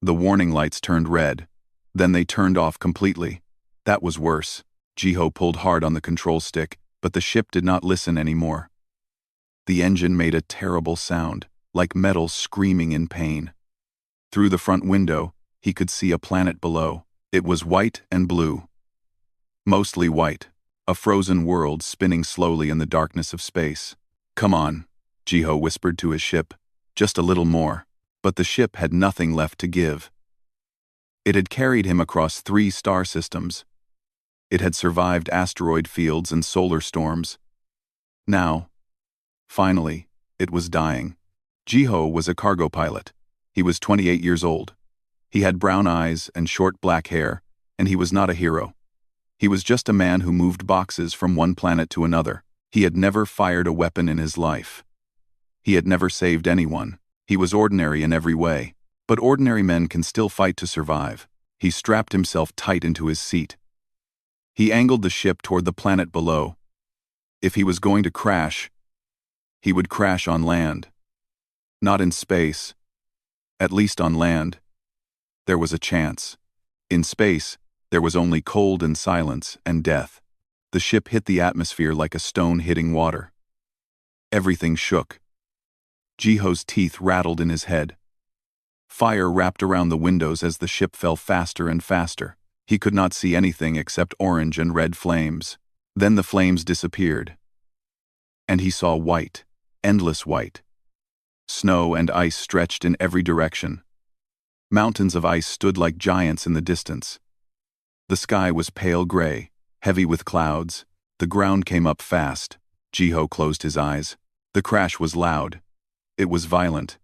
The warning lights turned red. Then they turned off completely. That was worse. Jiho pulled hard on the control stick, but the ship did not listen anymore. The engine made a terrible sound, like metal screaming in pain. Through the front window, he could see a planet below. It was white and blue. Mostly white, a frozen world spinning slowly in the darkness of space. "Come on," Jiho whispered to his ship. "Just a little more." But the ship had nothing left to give. It had carried him across 3 star systems. It had survived asteroid fields and solar storms. Now, finally, it was dying. Jiho was a cargo pilot. He was 28 years old. He had brown eyes and short black hair, and he was not a hero. He was just a man who moved boxes from one planet to another. He had never fired a weapon in his life. He had never saved anyone. He was ordinary in every way, but ordinary men can still fight to survive. He strapped himself tight into his seat. He angled the ship toward the planet below. If he was going to crash, he would crash on land. Not in space. At least on land. There was a chance. In space, there was only cold and silence and death. The ship hit the atmosphere like a stone hitting water. Everything shook. Jiho's teeth rattled in his head. Fire wrapped around the windows as the ship fell faster and faster. He could not see anything except orange and red flames. Then the flames disappeared. And he saw white, endless white. Snow and ice stretched in every direction. Mountains of ice stood like giants in the distance. The sky was pale gray, heavy with clouds. The ground came up fast. Jiho closed his eyes. The crash was loud. It was violent.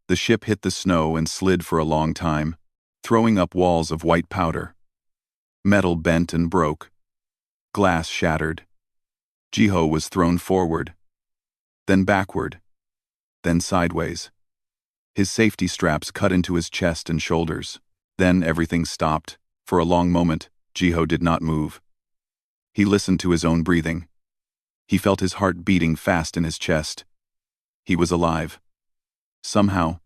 The ship hit the snow and slid for a long time, throwing up walls of white powder. Metal bent and broke. Glass shattered. Jiho was thrown forward, then backward, then sideways. His safety straps cut into his chest and shoulders. Then everything stopped. For a long moment, Jiho did not move. He listened to his own breathing. He felt his heart beating fast in his chest. He was alive. Somehow,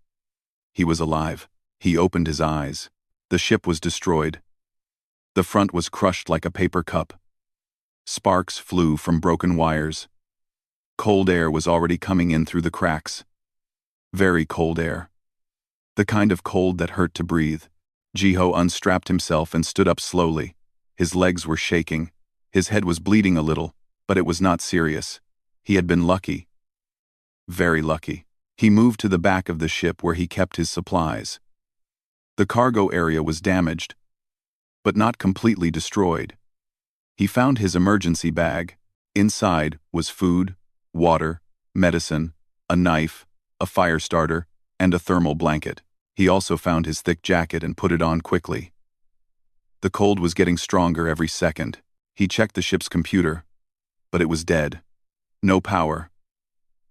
he was alive. He opened his eyes. The ship was destroyed. The front was crushed like a paper cup. Sparks flew from broken wires. Cold air was already coming in through the cracks. Very cold air. The kind of cold that hurt to breathe. Jiho unstrapped himself and stood up slowly. His legs were shaking. His head was bleeding a little, but it was not serious. He had been lucky. Very lucky. He moved to the back of the ship where he kept his supplies. The cargo area was damaged, but not completely destroyed. He found his emergency bag. Inside was food, water, medicine, a knife, a fire starter, and a thermal blanket. He also found his thick jacket and put it on quickly. The cold was getting stronger every second. He checked the ship's computer, but it was dead. No power.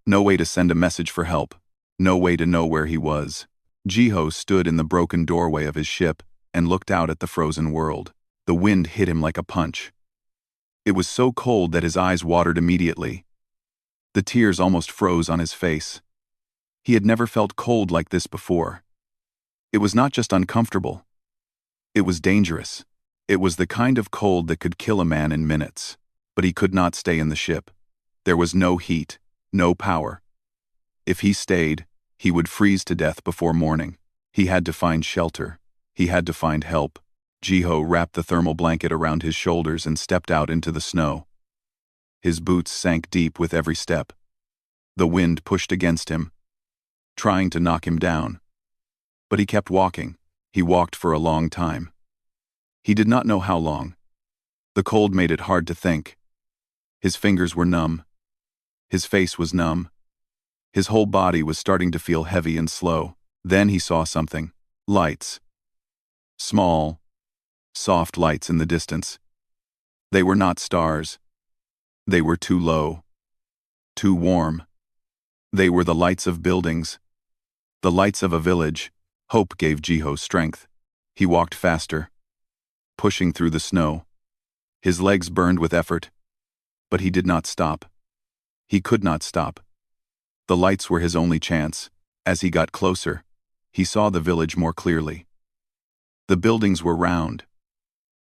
No way to send a message for help. No way to know where he was. Jiho stood in the broken doorway of his ship and looked out at the frozen world. The wind hit him like a punch. It was so cold that his eyes watered immediately. The tears almost froze on his face. He had never felt cold like this before. It was not just uncomfortable. It was dangerous. It was the kind of cold that could kill a man in minutes. But he could not stay in the ship. There was no heat, no power. If he stayed, he would freeze to death before morning. He had to find shelter. He had to find help. Jiho wrapped the thermal blanket around his shoulders and stepped out into the snow. His boots sank deep with every step. The wind pushed against him, trying to knock him down. But he kept walking. He walked for a long time. He did not know how long. The cold made it hard to think. His fingers were numb. His face was numb. His whole body was starting to feel heavy and slow. Then he saw something. Lights. Small, soft lights in the distance. They were not stars. They were too low. Too warm. They were the lights of buildings. The lights of a village. Hope gave Jiho strength. He walked faster, pushing through the snow. His legs burned with effort, but he did not stop. He could not stop. The lights were his only chance. As he got closer, he saw the village more clearly. The buildings were round,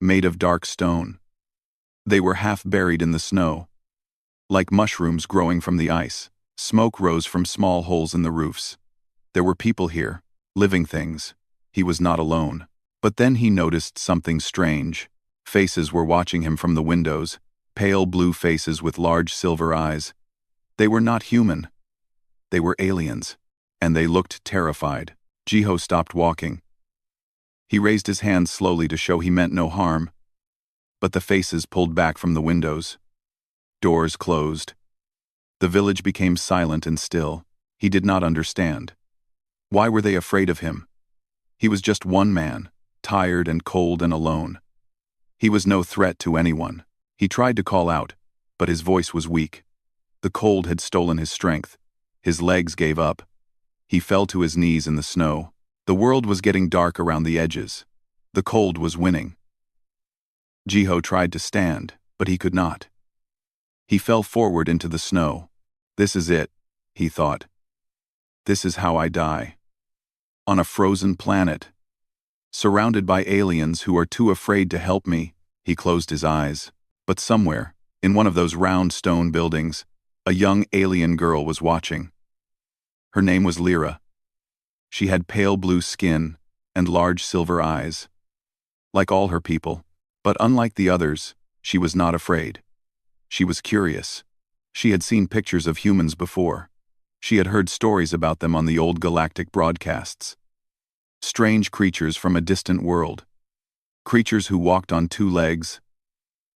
made of dark stone. They were half buried in the snow. Like mushrooms growing from the ice, smoke rose from small holes in the roofs. There were people here, living things. He was not alone. But then he noticed something strange. Faces were watching him from the windows, pale blue faces with large silver eyes. They were not human. They were aliens, and they looked terrified. Jiho stopped walking. He raised his hands slowly to show he meant no harm, but the faces pulled back from the windows. Doors closed. The village became silent and still. He did not understand. Why were they afraid of him? He was just one man, tired and cold and alone. He was no threat to anyone. He tried to call out, but his voice was weak. The cold had stolen his strength. His legs gave up. He fell to his knees in the snow. The world was getting dark around the edges. The cold was winning. Jiho tried to stand, but he could not. He fell forward into the snow. This is it, he thought. This is how I die. On a frozen planet. Surrounded by aliens who are too afraid to help me, he closed his eyes. But somewhere, in one of those round stone buildings, a young alien girl was watching. Her name was Lyra. She had pale blue skin and large silver eyes. Like all her people, but unlike the others, she was not afraid. She was curious. She had seen pictures of humans before. She had heard stories about them on the old galactic broadcasts. Strange creatures from a distant world. Creatures who walked on two legs,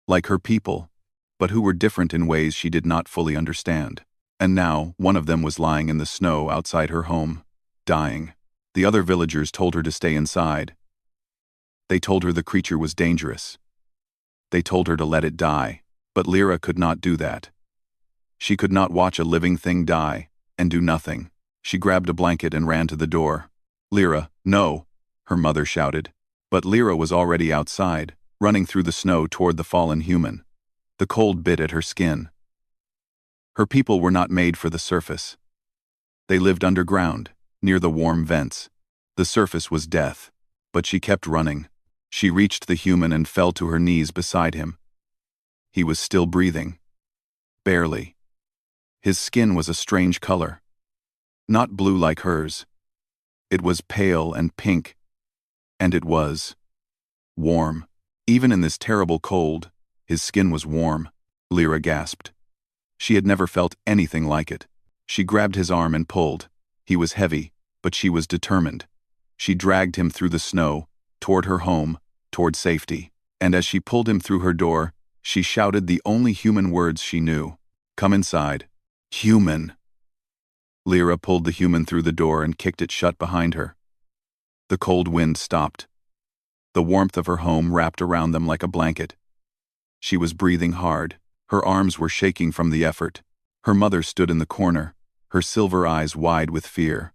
like her people, but who were different in ways she did not fully understand. And now, one of them was lying in the snow outside her home, dying. The other villagers told her to stay inside. They told her the creature was dangerous. They told her to let it die, but Lyra could not do that. She could not watch a living thing die and do nothing. She grabbed a blanket and ran to the door. "Lyra, no," her mother shouted. But Lyra was already outside, running through the snow toward the fallen human. The cold bit at her skin. Her people were not made for the surface. They lived underground, near the warm vents. The surface was death, but she kept running. She reached the human and fell to her knees beside him. He was still breathing. Barely. His skin was a strange color. Not blue like hers. It was pale and pink. And it was warm. Even in this terrible cold, his skin was warm. Lyra gasped. She had never felt anything like it. She grabbed his arm and pulled. He was heavy, but she was determined. She dragged him through the snow, toward her home, toward safety. And as she pulled him through her door, she shouted the only human words she knew. "Come inside." "Human." Lyra pulled the human through the door and kicked it shut behind her. The cold wind stopped. The warmth of her home wrapped around them like a blanket. She was breathing hard. Her arms were shaking from the effort. Her mother stood in the corner, her silver eyes wide with fear.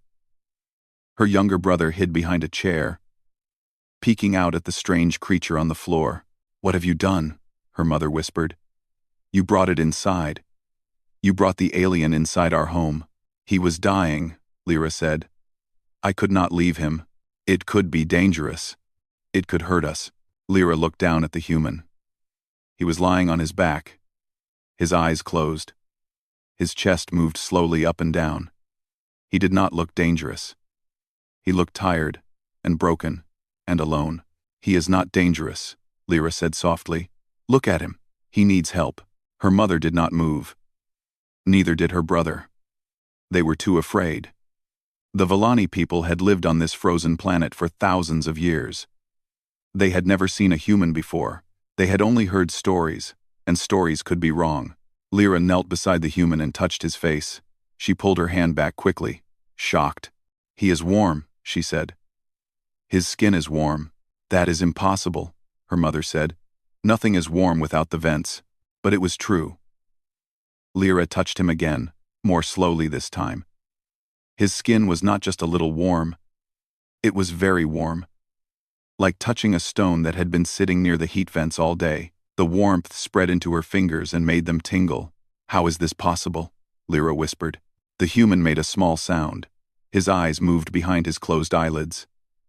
Her younger brother hid behind a chair, peeking out at the strange creature on the floor. "What have you done?" her mother whispered. "You brought it inside. You brought the alien inside our home." "He was dying," Lyra said. "I could not leave him. It could be dangerous. It could hurt us." Lyra looked down at the human. He was lying on his back, his eyes closed. His chest moved slowly up and down. He did not look dangerous. He looked tired and broken and alone. "He is not dangerous," Lyra said softly. "Look at him. He needs help." Her mother did not move. Neither did her brother. They were too afraid. The Villani people had lived on this frozen planet for thousands of years. They had never seen a human before. They had only heard stories, and stories could be wrong. Lyra knelt beside the human and touched his face. She pulled her hand back quickly, shocked. "He is warm," she said. "His skin is warm." "That is impossible," her mother said. "Nothing is warm without the vents." But it was true. Lyra touched him again, more slowly this time. His skin was not just a little warm. It was very warm. Like touching a stone that had been sitting near the heat vents all day. The warmth spread into her fingers and made them tingle. "How is this possible?" Lyra whispered. The human made a small sound. His eyes moved behind his closed eyelids.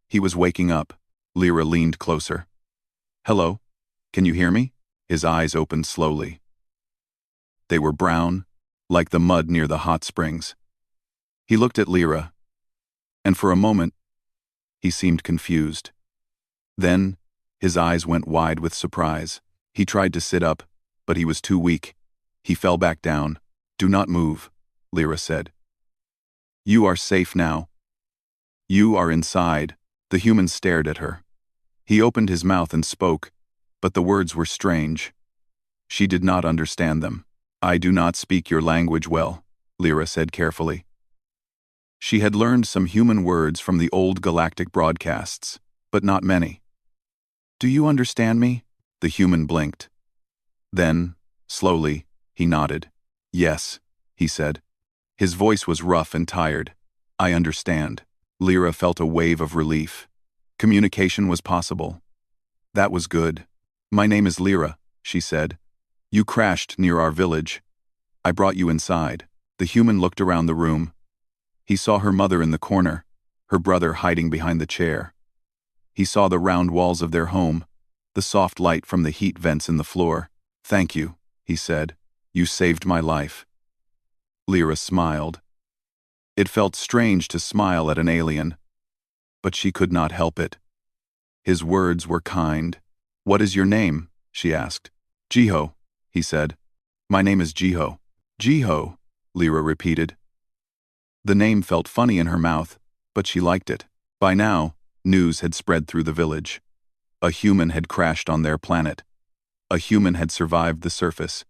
He was waking up. Lyra leaned closer. Hello? Can you hear me? His eyes opened slowly. They were brown, like the mud near the hot springs. He looked at Lyra, and for a moment, he seemed confused. Then, his eyes went wide with surprise. He tried to sit up, but he was too weak. He fell back down. Do not move, Lyra said. You are safe now. You are inside. The human stared at her. He opened his mouth and spoke, but the words were strange. She did not understand them. I do not speak your language well, Lyra said carefully. She had learned some human words from the old galactic broadcasts, but not many. Do you understand me? The human blinked. Then, slowly, he nodded. Yes, he said. His voice was rough and tired. I understand. Lyra felt a wave of relief. Communication was possible. That was good. My name is Lyra, she said. You crashed near our village. I brought you inside. The human looked around the room. He saw her mother in the corner, her brother hiding behind the chair. He saw the round walls of their home, the soft light from the heat vents in the floor. Thank you, he said. You saved my life. Lyra smiled. It felt strange to smile at an alien, but she could not help it. His words were kind. What is your name? She asked. Jiho, he said. My name is Jiho. Jiho, Lyra repeated. The name felt funny in her mouth, but she liked it. By now, news had spread through the village. A human had crashed on their planet. A human had survived the surface,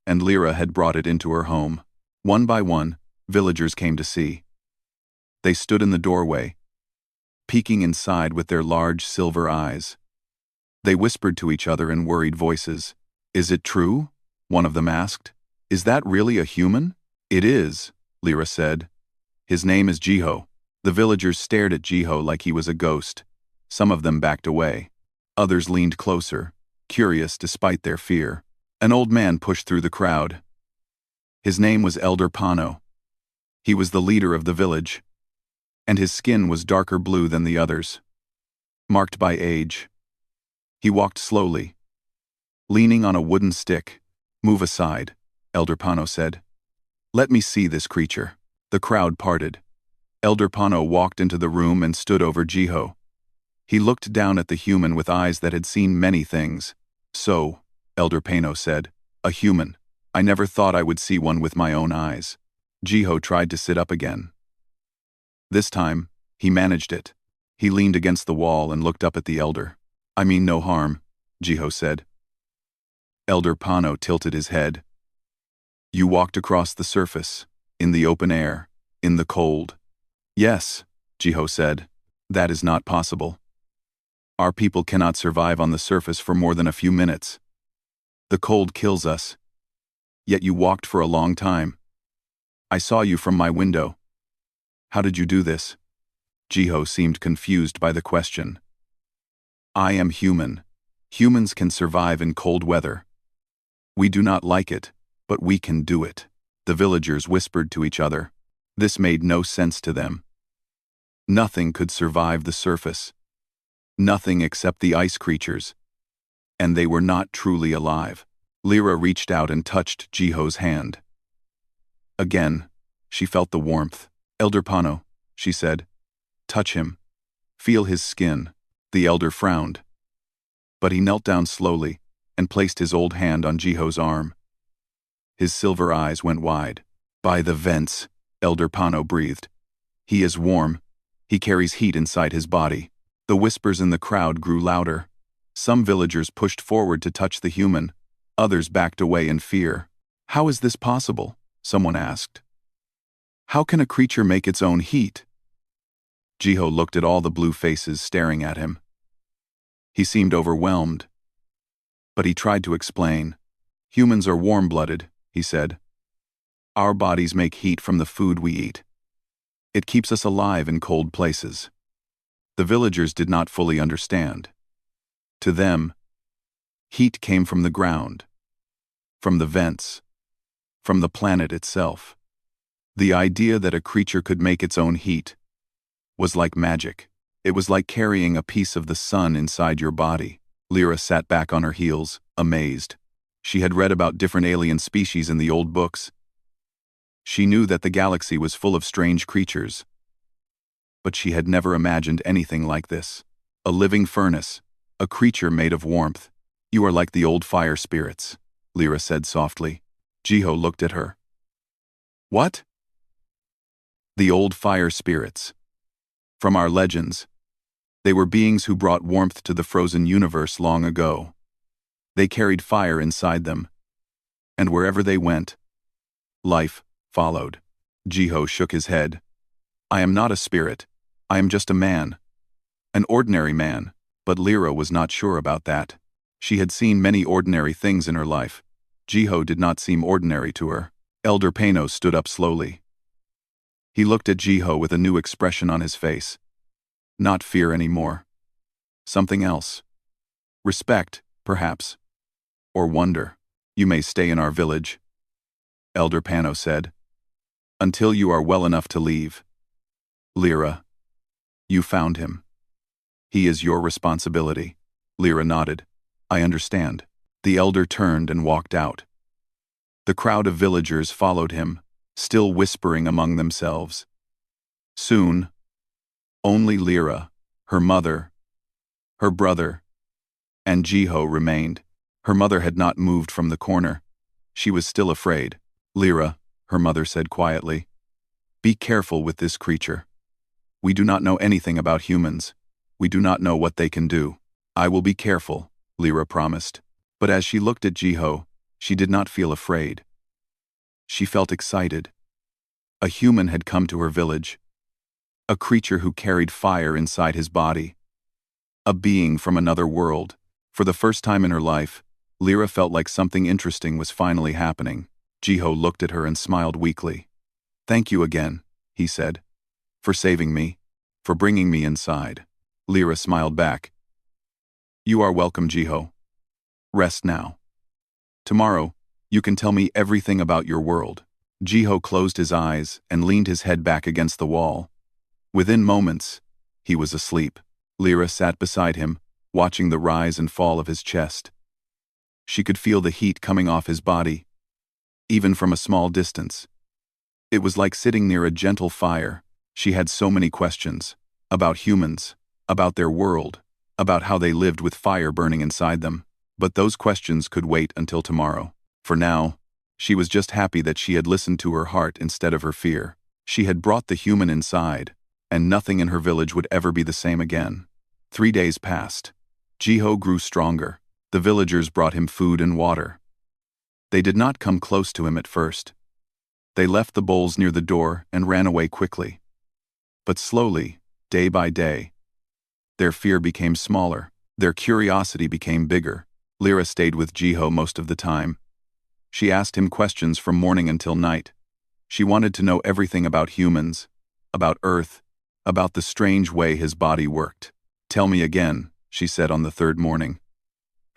and Lyra had brought it into her home. One by one, villagers came to see. They stood in the doorway, peeking inside with their large silver eyes. They whispered to each other in worried voices. Is it true? One of them asked. Is that really a human? It is, Lyra said. His name is Jiho. The villagers stared at Jiho like he was a ghost. Some of them backed away. Others leaned closer, curious despite their fear. An old man pushed through the crowd. His name was Elder Pano. He was the leader of the village, and his skin was darker blue than the others, marked by age. He walked slowly, leaning on a wooden stick. Move aside, Elder Pano said. Let me see this creature. The crowd parted. Elder Pano walked into the room and stood over Jiho. He looked down at the human with eyes that had seen many things. So, Elder Pano said, a human. I never thought I would see one with my own eyes. Jiho tried to sit up again. This time, he managed it. He leaned against the wall and looked up at the elder. I mean no harm, Jiho said. Elder Pano tilted his head. You walked across the surface, in the open air, in the cold. Yes, Jiho said. That is not possible. Our people cannot survive on the surface for more than a few minutes. The cold kills us. Yet you walked for a long time. I saw you from my window. How did you do this? Jiho seemed confused by the question. I am human. Humans can survive in cold weather. We do not like it, but we can do it. The villagers whispered to each other. This made no sense to them. Nothing could survive the surface. Nothing except the ice creatures. And they were not truly alive. Lyra reached out and touched Jiho's hand. Again, she felt the warmth. Elder Pano, she said. Touch him. Feel his skin. The elder frowned. But he knelt down slowly and placed his old hand on Jiho's arm. His silver eyes went wide. By the vents, Elder Pano breathed. He is warm. He carries heat inside his body. The whispers in the crowd grew louder. Some villagers pushed forward to touch the human. Others backed away in fear. How is this possible? Someone asked. How can a creature make its own heat? Jiho looked at all the blue faces staring at him. He seemed overwhelmed. But he tried to explain. Humans are warm-blooded, he said. Our bodies make heat from the food we eat. It keeps us alive in cold places. The villagers did not fully understand. To them, heat came from the ground, from the vents, from the planet itself. The idea that a creature could make its own heat was like magic. It was like carrying a piece of the sun inside your body. Lyra sat back on her heels, amazed. She had read about different alien species in the old books. She knew that the galaxy was full of strange creatures. But she had never imagined anything like this. A living furnace, a creature made of warmth. "You are like the old fire spirits," Lyra said softly. Jiho looked at her. "What?" "The old fire spirits. From our legends. They were beings who brought warmth to the frozen universe long ago. They carried fire inside them. And wherever they went, life followed." Jiho shook his head. "I am not a spirit. I am just a man. An ordinary man." But Lyra was not sure about that. She had seen many ordinary things in her life. Jiho did not seem ordinary to her. Elder Panos stood up slowly. He looked at Jiho with a new expression on his face. Not fear anymore. Something else. Respect, perhaps. Or wonder. "You may stay in our village," Elder Panos said, "until you are well enough to leave. Lyra, you found him. He is your responsibility." Lyra nodded. "I understand." The elder turned and walked out. The crowd of villagers followed him, still whispering among themselves. Soon, only Lyra, her mother, her brother, and Jiho remained. Her mother had not moved from the corner. She was still afraid. "Lyra," her mother said quietly, "be careful with this creature. We do not know anything about humans. We do not know what they can do." "I will be careful," Lyra promised. But as she looked at Jiho, she did not feel afraid. She felt excited. A human had come to her village. A creature who carried fire inside his body. A being from another world. For the first time in her life, Lyra felt like something interesting was finally happening. Jiho looked at her and smiled weakly. "Thank you again," he said, "for saving me, for bringing me inside." Lyra smiled back. "You are welcome, Jiho. Rest now. Tomorrow, you can tell me everything about your world." Jiho closed his eyes and leaned his head back against the wall. Within moments, he was asleep. Lyra sat beside him, watching the rise and fall of his chest. She could feel the heat coming off his body, even from a small distance. It was like sitting near a gentle fire. She had so many questions. About humans, about their world, about how they lived with fire burning inside them. But those questions could wait until tomorrow. For now, she was just happy that she had listened to her heart instead of her fear. She had brought the human inside, and nothing in her village would ever be the same again. 3 days passed. Jiho grew stronger. The villagers brought him food and water. They did not come close to him at first. They left the bowls near the door and ran away quickly. But slowly, day by day, their fear became smaller. Their curiosity became bigger. Lyra stayed with Jiho most of the time. She asked him questions from morning until night. She wanted to know everything about humans, about Earth, about the strange way his body worked. "Tell me again," she said on the third morning.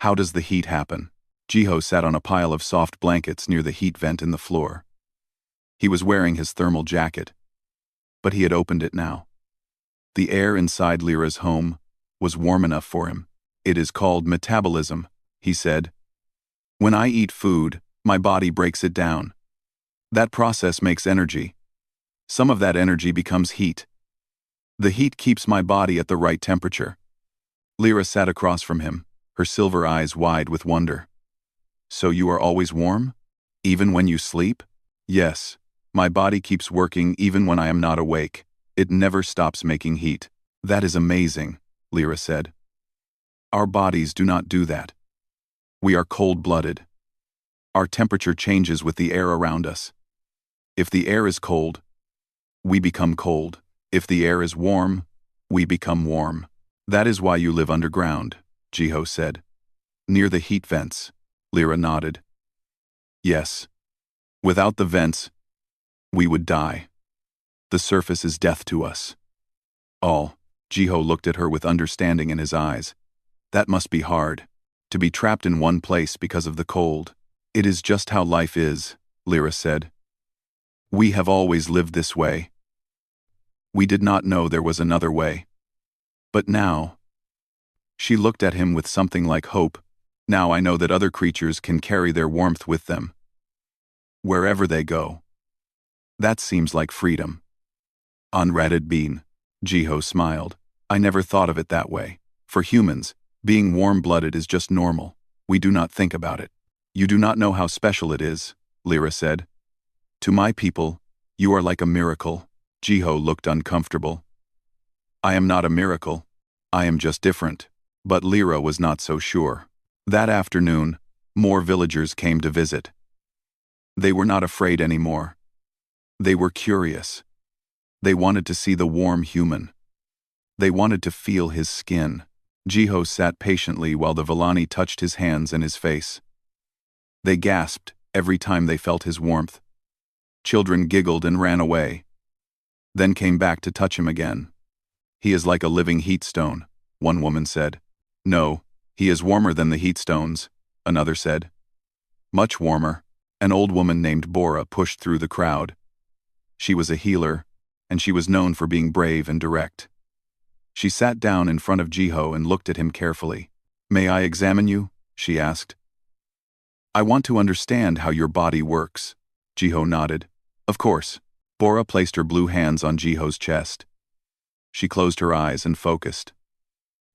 "How does the heat happen?" Jiho sat on a pile of soft blankets near the heat vent in the floor. He was wearing his thermal jacket, but he had opened it now. The air inside Lyra's home was warm enough for him. "It is called metabolism," he said. "When I eat food, my body breaks it down. That process makes energy. Some of that energy becomes heat. The heat keeps my body at the right temperature." Lyra sat across from him, her silver eyes wide with wonder. "So you are always warm? Even when you sleep?" "Yes. My body keeps working even when I am not awake. It never stops making heat." "That is amazing," Lyra said. "Our bodies do not do that. We are cold-blooded. Our temperature changes with the air around us. If the air is cold, we become cold. If the air is warm, we become warm." "That is why you live underground," Jiho said. "Near the heat vents," Lyra nodded. "Yes. Without the vents, we would die. The surface is death to us." "All." Jiho looked at her with understanding in his eyes. "That must be hard. To be trapped in one place because of the cold." "It is just how life is," Lyra said. "We have always lived this way. We did not know there was another way." But now, she looked at him with something like hope. Now I know that other creatures can carry their warmth with them, wherever they go. That seems like freedom. Unratted bean. Jiho smiled. I never thought of it that way. For humans, being warm-blooded is just normal. We do not think about it. You do not know how special it is, Lyra said. To my people, you are like a miracle. Jiho looked uncomfortable. I am not a miracle. I am just different. But Lyra was not so sure. That afternoon, more villagers came to visit. They were not afraid anymore. They were curious. They wanted to see the warm human. They wanted to feel his skin. Jiho sat patiently while the Villani touched his hands and his face. They gasped every time they felt his warmth. Children giggled and ran away, then came back to touch him again. He is like a living heat stone, one woman said. No, he is warmer than the heat stones, another said. Much warmer. An old woman named Bora pushed through the crowd. She was a healer, and she was known for being brave and direct. She sat down in front of Jiho and looked at him carefully. May I examine you? She asked. I want to understand how your body works. Jiho nodded. Of course. Bora placed her blue hands on Jiho's chest. She closed her eyes and focused.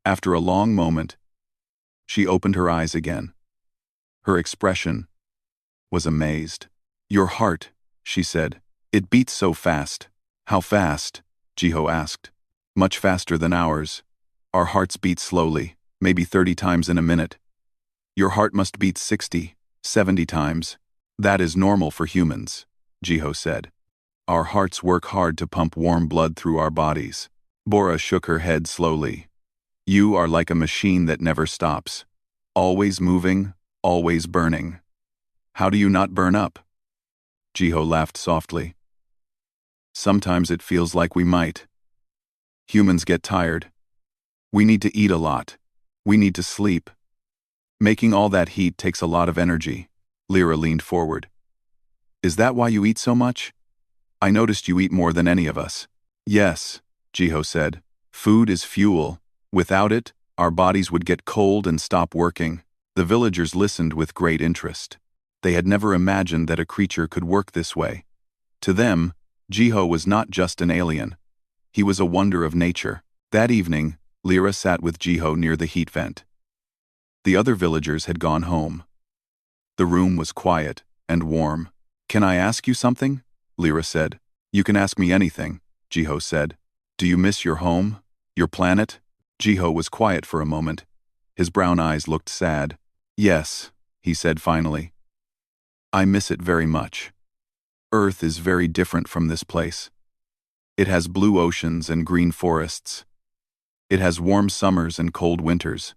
After a long moment, she opened her eyes again. Her expression was amazed. Your heart, she said. It beats so fast. How fast? Jiho asked. Much faster than ours. Our hearts beat slowly, maybe 30 times in a minute. Your heart must beat 60, 70 times. That is normal for humans, Jiho said. Our hearts work hard to pump warm blood through our bodies. Bora shook her head slowly. You are like a machine that never stops. Always moving, always burning. How do you not burn up? Jiho laughed softly. Sometimes it feels like we might. Humans get tired. We need to eat a lot. We need to sleep. Making all that heat takes a lot of energy. Lyra leaned forward. Is that why you eat so much? I noticed you eat more than any of us. Yes, Jiho said. Food is fuel. Without it, our bodies would get cold and stop working. The villagers listened with great interest. They had never imagined that a creature could work this way. To them, Jiho was not just an alien. He was a wonder of nature. That evening, Lyra sat with Jiho near the heat vent. The other villagers had gone home. The room was quiet and warm. Can I ask you something? Lyra said. You can ask me anything, Jiho said. Do you miss your home? Your planet? Jiho was quiet for a moment. His brown eyes looked sad. Yes, he said finally. I miss it very much. Earth is very different from this place. It has blue oceans and green forests. It has warm summers and cold winters.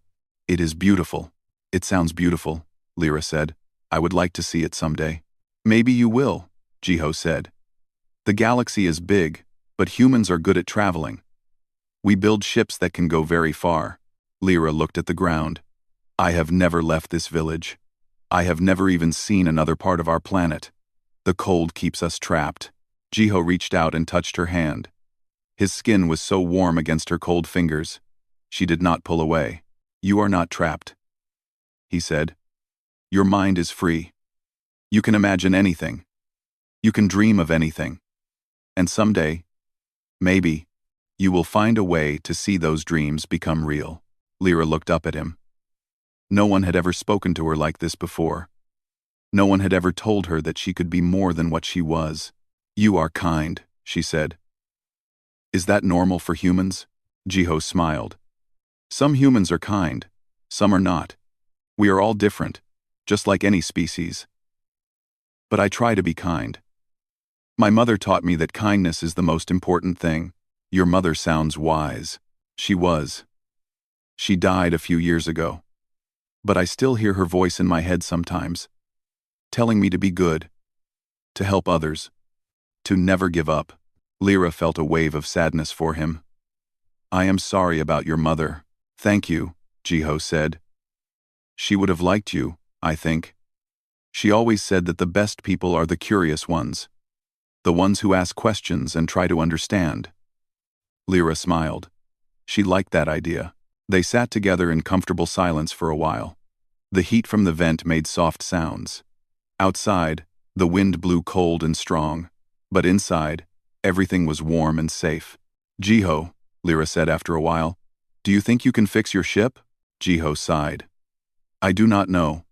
It is beautiful. It sounds beautiful, Lyra said. I would like to see it someday. Maybe you will, Jiho said. The galaxy is big, but humans are good at traveling. We build ships that can go very far. Lyra looked at the ground. I have never left this village. I have never even seen another part of our planet. The cold keeps us trapped. Jiho reached out and touched her hand. His skin was so warm against her cold fingers. She did not pull away. You are not trapped, he said. Your mind is free. You can imagine anything. You can dream of anything. And someday, maybe, you will find a way to see those dreams become real. Lyra looked up at him. No one had ever spoken to her like this before. No one had ever told her that she could be more than what she was. You are kind, she said. Is that normal for humans? Jiho smiled. Some humans are kind, some are not. We are all different, just like any species. But I try to be kind. My mother taught me that kindness is the most important thing. Your mother sounds wise. She was. She died a few years ago. But I still hear her voice in my head sometimes, telling me to be good, to help others, to never give up. Lyra felt a wave of sadness for him. I am sorry about your mother. Thank you, Jiho said. She would have liked you, I think. She always said that the best people are the curious ones, the ones who ask questions and try to understand. Lyra smiled. She liked that idea. They sat together in comfortable silence for a while. The heat from the vent made soft sounds. Outside, the wind blew cold and strong, but inside, everything was warm and safe. "Jiho," Lyra said after a while, "do you think you can fix your ship?" Jiho sighed. "I do not know.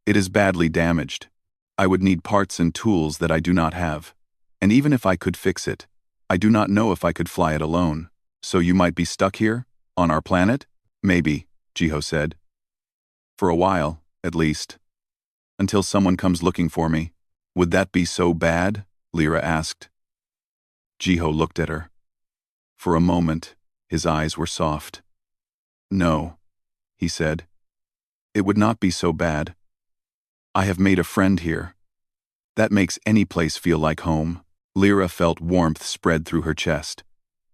It is badly damaged. I would need parts and tools that I do not have. And even if I could fix it, I do not know if I could fly it alone. So you might be stuck here? On our planet?" "Maybe," Jiho said. "For a while, at least. Until someone comes looking for me." "Would that be so bad?" Lyra asked. Jiho looked at her. For a moment, his eyes were soft. "No," he said. "It would not be so bad. I have made a friend here. That makes any place feel like home." Lyra felt warmth spread through her chest.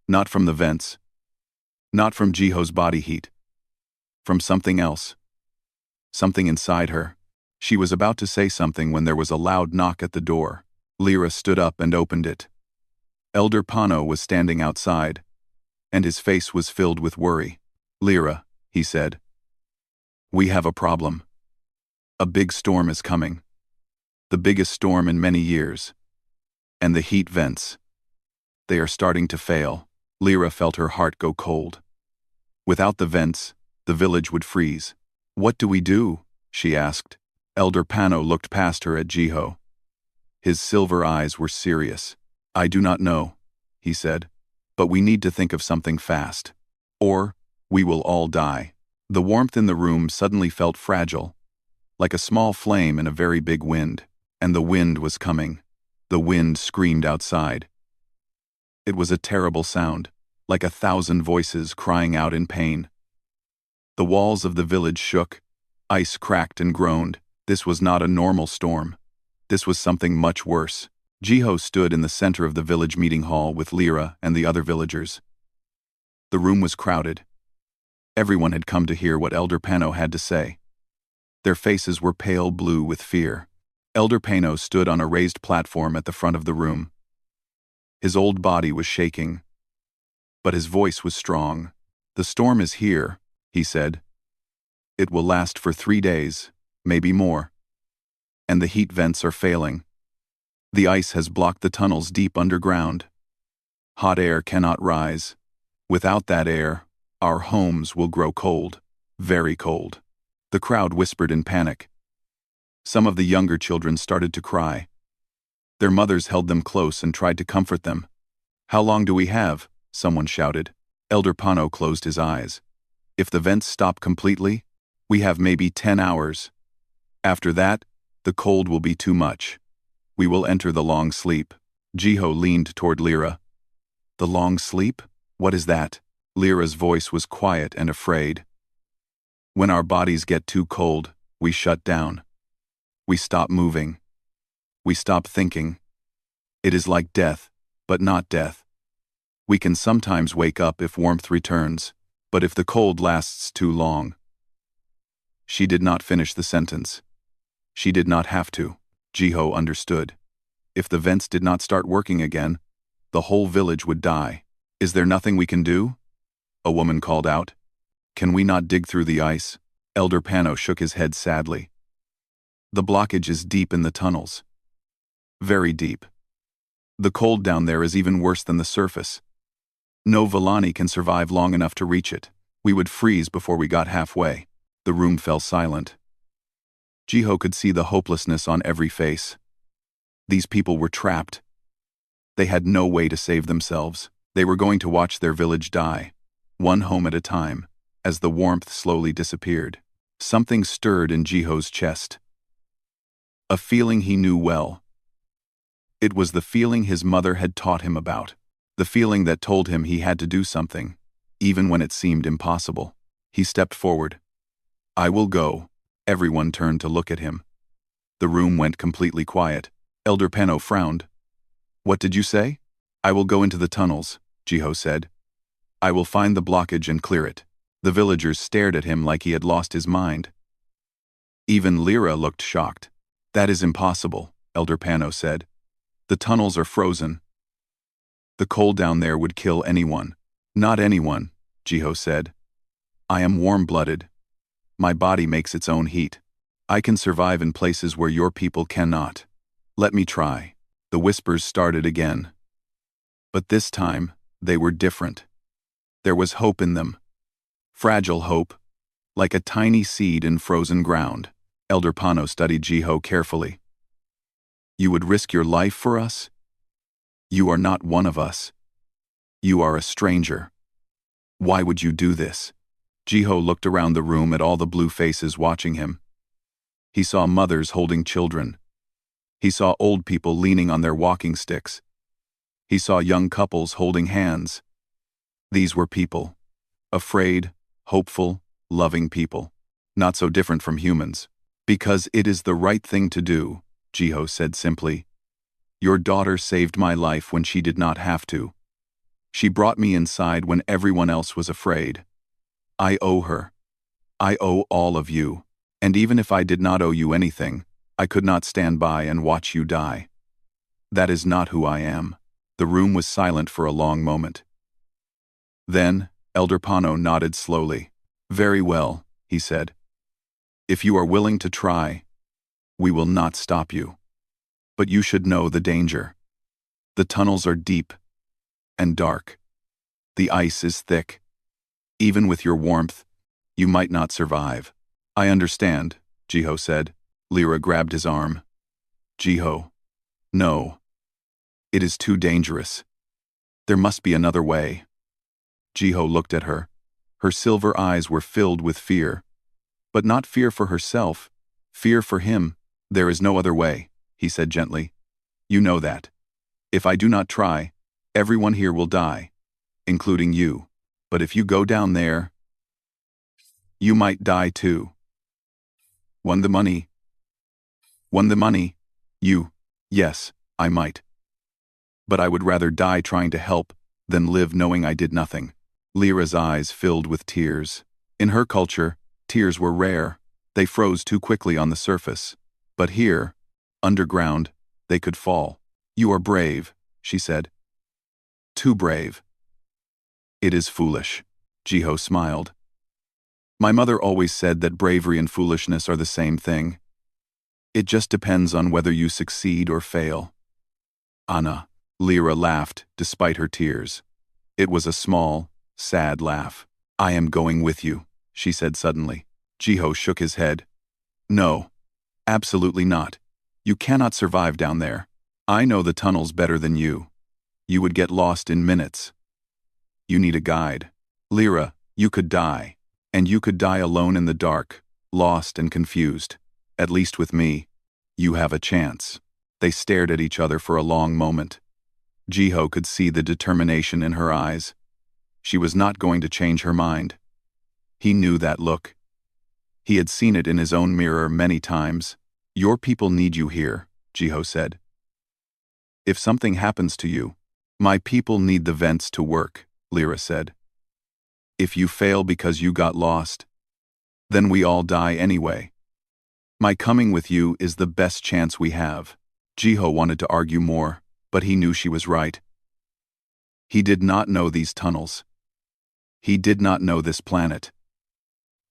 Not from the vents. Not from Jiho's body heat. From something else. Something inside her. She was about to say something when there was a loud knock at the door. Lyra stood up and opened it. Elder Pano was standing outside, and his face was filled with worry. "Lyra," he said, "we have a problem. A big storm is coming. The biggest storm in many years. And the heat vents. They are starting to fail." Lyra felt her heart go cold. Without the vents, the village would freeze. "What do we do?" she asked. Elder Pano looked past her at Jiho. His silver eyes were serious. "I do not know," he said, "but we need to think of something fast. Or we will all die." The warmth in the room suddenly felt fragile, like a small flame in a very big wind. And the wind was coming. The wind screamed outside. It was a terrible sound, like 1,000 voices crying out in pain. The walls of the village shook. Ice cracked and groaned. This was not a normal storm. This was something much worse. Jiho stood in the center of the village meeting hall with Lyra and the other villagers. The room was crowded. Everyone had come to hear what Elder Pano had to say. Their faces were pale blue with fear. Elder Pano stood on a raised platform at the front of the room. His old body was shaking, but his voice was strong. "The storm is here," he said. "It will last for 3 days, maybe more. And the heat vents are failing. The ice has blocked the tunnels deep underground. Hot air cannot rise. Without that air, our homes will grow cold, very cold." The crowd whispered in panic. Some of the younger children started to cry. Their mothers held them close and tried to comfort them. "How long do we have?" someone shouted. Elder Pano closed his eyes. "If the vents stop completely, we have maybe 10 hours. After that, the cold will be too much. We will enter the long sleep." Jiho leaned toward Lyra. "The long sleep? What is that?" Lyra's voice was quiet and afraid. "When our bodies get too cold, we shut down. We stop moving. We stop thinking. It is like death, but not death. We can sometimes wake up if warmth returns, but if the cold lasts too long." She did not finish the sentence. She did not have to. Jiho understood. If the vents did not start working again, the whole village would die. "Is there nothing we can do?" a woman called out. "Can we not dig through the ice?" Elder Pano shook his head sadly. "The blockage is deep in the tunnels. Very deep. The cold down there is even worse than the surface. No Villani can survive long enough to reach it. We would freeze before we got halfway." The room fell silent. Jiho could see the hopelessness on every face. These people were trapped. They had no way to save themselves. They were going to watch their village die, one home at a time, as the warmth slowly disappeared. Something stirred in Jiho's chest. A feeling he knew well. It was the feeling his mother had taught him about. The feeling that told him he had to do something, even when it seemed impossible. He stepped forward. "I will go." Everyone turned to look at him. The room went completely quiet. Elder Pano frowned. "What did you say?" "I will go into the tunnels," Jiho said. "I will find the blockage and clear it." The villagers stared at him like he had lost his mind. Even Lyra looked shocked. "That is impossible," Elder Pano said. "The tunnels are frozen. The cold down there would kill anyone." "Not anyone," Jiho said. I am warm-blooded. My body makes its own heat. I can survive in places where your people cannot. Let me try. The whispers started again. But this time, they were different. There was hope in them. Fragile hope, like a tiny seed in frozen ground. Elder Pano studied Jiho carefully. You would risk your life for us? You are not one of us. You are a stranger. Why would you do this? Jiho looked around the room at all the blue faces watching him. He saw mothers holding children. He saw old people leaning on their walking sticks. He saw young couples holding hands. These were people. Afraid, hopeful, loving people. Not so different from humans. Because it is the right thing to do, Jiho said simply. Your daughter saved my life when she did not have to. She brought me inside when everyone else was afraid. I owe her. I owe all of you. And even if I did not owe you anything, I could not stand by and watch you die. That is not who I am. The room was silent for a long moment. Then, Elder Pano nodded slowly. Very well, he said. If you are willing to try, we will not stop you. But you should know the danger. The tunnels are deep and dark. The ice is thick. Even with your warmth, you might not survive. I understand, Jiho said. Lyra grabbed his arm. Jiho, no. It is too dangerous. There must be another way. Jiho looked at her. Her silver eyes were filled with fear. But not fear for herself, fear for him. There is no other way, he said gently. You know that. If I do not try, everyone here will die, including you. But if you go down there, you might die too. Won the money. Won the money. You. Yes, I might. But I would rather die trying to help than live knowing I did nothing. Lyra's eyes filled with tears. In her culture, tears were rare. They froze too quickly on the surface. But here, underground, they could fall. You are brave, she said. Too brave. It is foolish. Jiho smiled. My mother always said that bravery and foolishness are the same thing. It just depends on whether you succeed or fail. Anna. Lyra laughed, despite her tears. It was a small, sad laugh. I am going with you, she said suddenly. Jiho shook his head. No. Absolutely not. You cannot survive down there. I know the tunnels better than you. You would get lost in minutes. You need a guide. Lyra, you could die. And you could die alone in the dark, lost and confused. At least with me, you have a chance. They stared at each other for a long moment. Jiho could see the determination in her eyes. She was not going to change her mind. He knew that look. He had seen it in his own mirror many times. Your people need you here, Jiho said. If something happens to you, my people need the vents to work, Lyra said. If you fail because you got lost, then we all die anyway. My coming with you is the best chance we have. Jiho wanted to argue more, but he knew she was right. He did not know these tunnels. He did not know this planet.